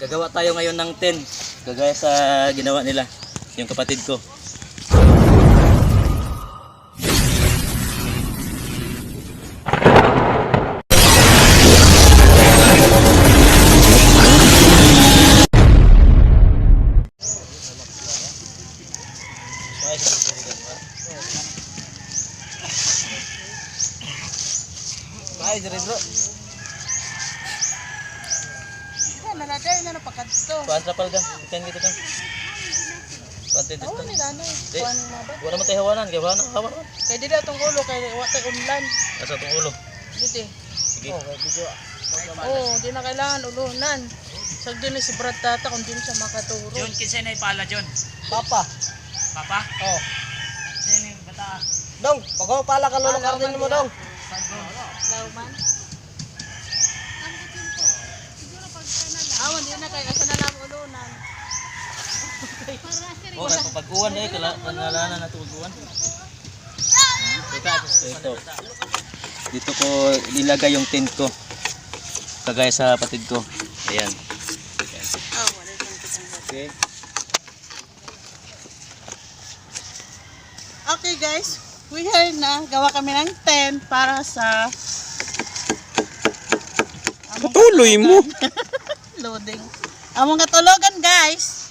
Gagawa tayo ngayon ng tent. Kagaya sa ginawa nila, yung kapatid ko. Ay, dire bro. Naladay na napakadto. Kuan sa palga, tent gitu kan. Konten dito. Oo, nila ano. Kuan na ba? Wala man tayo hawanan, kaya hawanan. Kay dili atong ulo kay wa tay unlan. Asa tong ulo. Dito. Sige. Oh, di na kailangan ulunan. Sag din si Brad Tata kung di siya makaturo. John, kinsa na ipala, John? Papa. Papa? Oh. Sino yung bata? Dong, pagawa pala ka lolo kardin mo dong. Lauman? Awan di na kay asa na lang ulunan. Oh, pag-uwan eh, kanalanan na tuguan. Ito. Dito ko nilagay yung tent ko. Kagaya sa kapatid ko. Ayan. Okay. Okay guys, we here na gawa kami ng tent para sa Patuloy mo. loading. Among katulogan guys.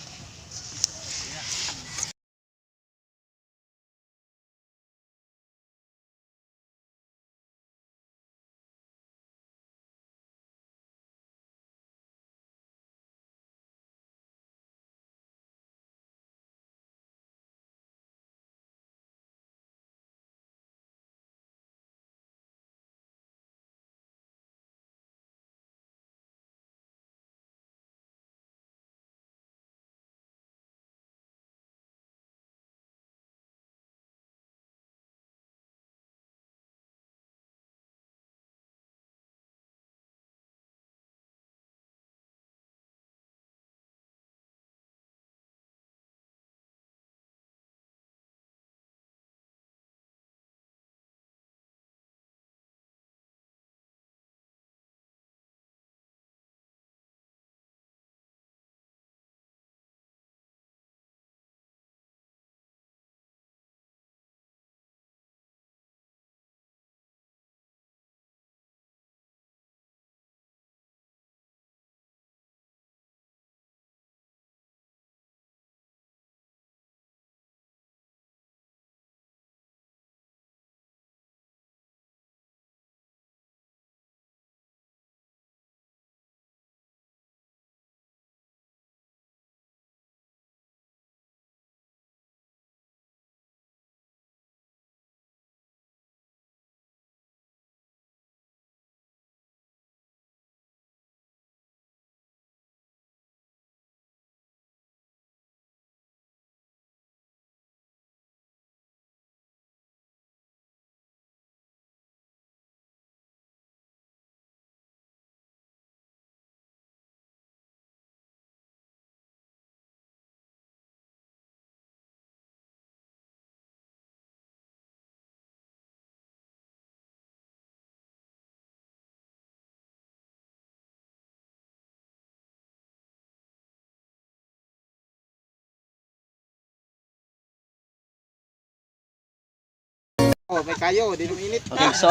Oh, may kayo, di nung init. Okay, so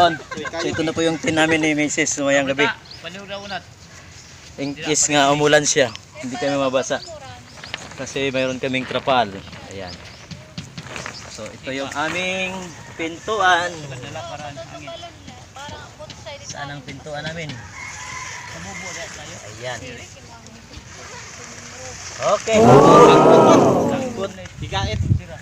ito na po yung tent namin ni Mrs. Mayang gabi. Panura-unat. In case nga umulan siya, hindi kami mabasa. Kasi mayroon kaming trapal. Ayan. So ito yung aming pintuan. Dala para hangin. Saan ang pintuan namin? Kabubo dahil tayo. Ayan. Okay. Good. Higait. Sira.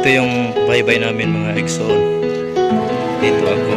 ito yung baybay namin mga Exxon. Dito ako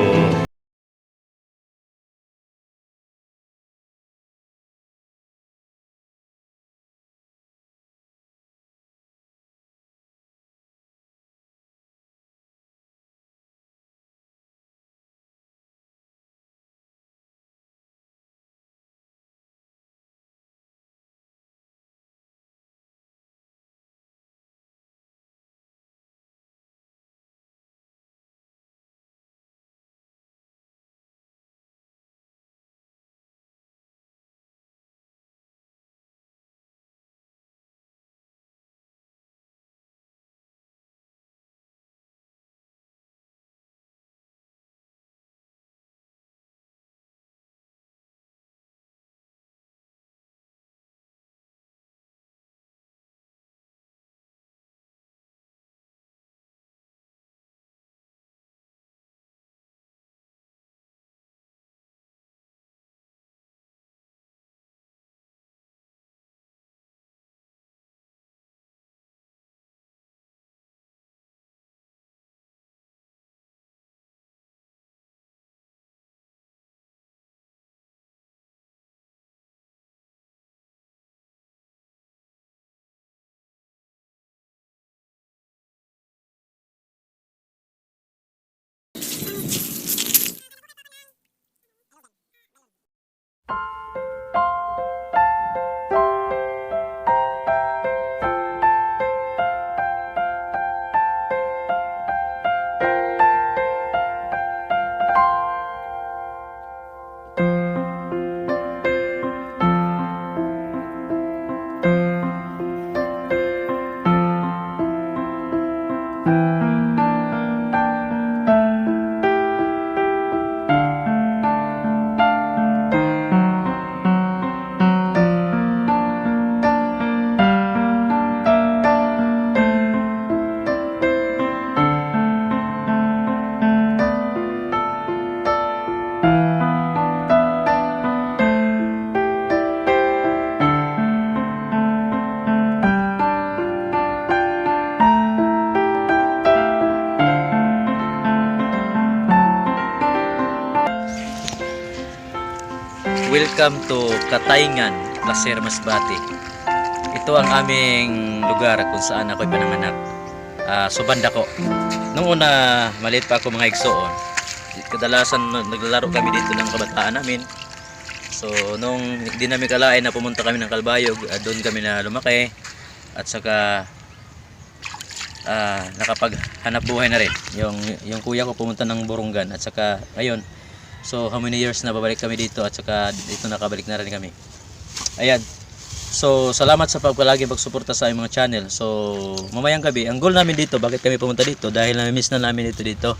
welcome to Katayngan, Placer Masbate. Ito ang aming lugar kung saan ako'y pinanganak. Subanda ko. Noong una, maliit pa ako mga Exxon. Kadalasan naglalaro kami dito ng kabataan namin. So, nung hindi namin kalain na pumunta kami ng Kalbayog, doon kami na lumaki. At saka, nakapaghanap buhay na rin. Yung kuya ko pumunta ng Burungan. At saka, ngayon, so how many years na babalik kami dito at saka dito nakabalik na rin kami. Ayan. So salamat sa palagi pagsuporta sa aming mga channel. So mamayang gabi, ang goal namin dito, bakit kami pumunta dito? Dahil na-miss na namin dito.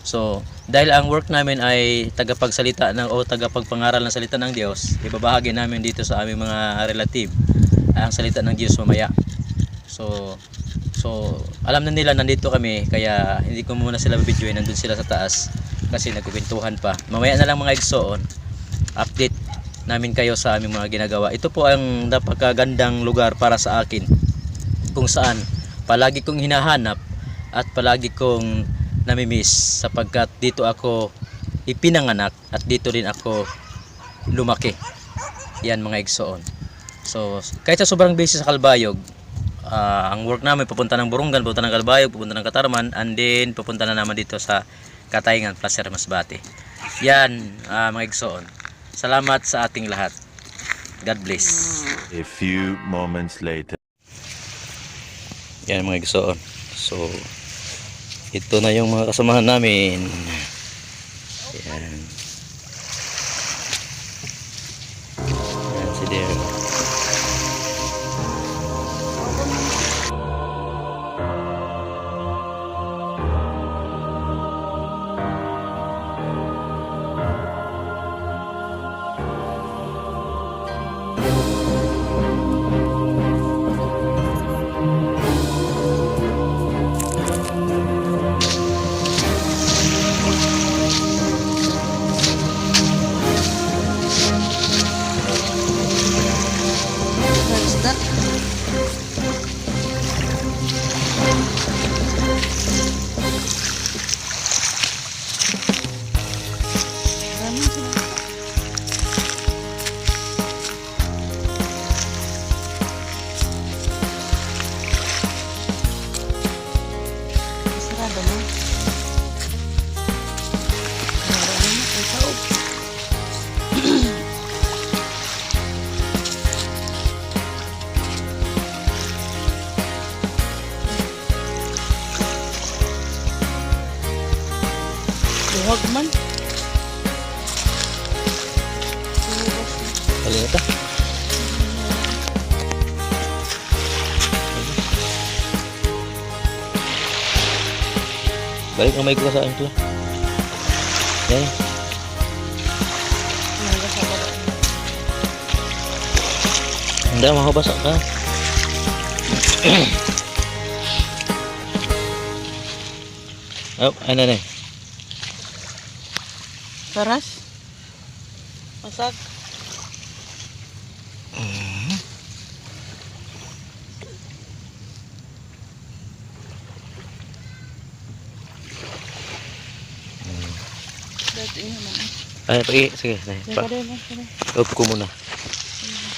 So dahil ang work namin ay tagapagsalita ng o tagapagpangaral ng salita ng Diyos, ibabahagi namin dito sa aming mga relative ang salita ng Diyos mamaya. So alam na nila nandito kami, kaya hindi ko muna sila videoin, nandun sila sa taas kasi nagkukwentuhan pa. Mamaya na lang mga Exxon, update namin kayo sa aming mga ginagawa. Ito po ang napakagandang lugar para sa akin, kung saan palagi kong hinahanap at palagi kong namimiss, sapagkat dito ako ipinanganak at dito rin ako lumaki. Yan mga Exxon. So kahit sa sobrang busy sa Kalbayog, ang work namin pupunta ng Burungan, pupunta ng Kalbayog, pupunta ng Katarman, and then pupunta na naman dito sa Katayngan, Placer Masbate. Yan mga Exxon. Salamat sa ating lahat. God bless. A few moments later. Yan mga Exxon. So ito na yung mga kasamahan namin. Yan. Yan si Derek. dami. Marami na kay taob. Buhag man. Balik ka. Balik ang mic ko sa akin. Yan. Hindi, makabasa ka. Oh, ano na. Paras. Masak. Dati naman. Ay, sige. Yan pa rin. Up ko muna.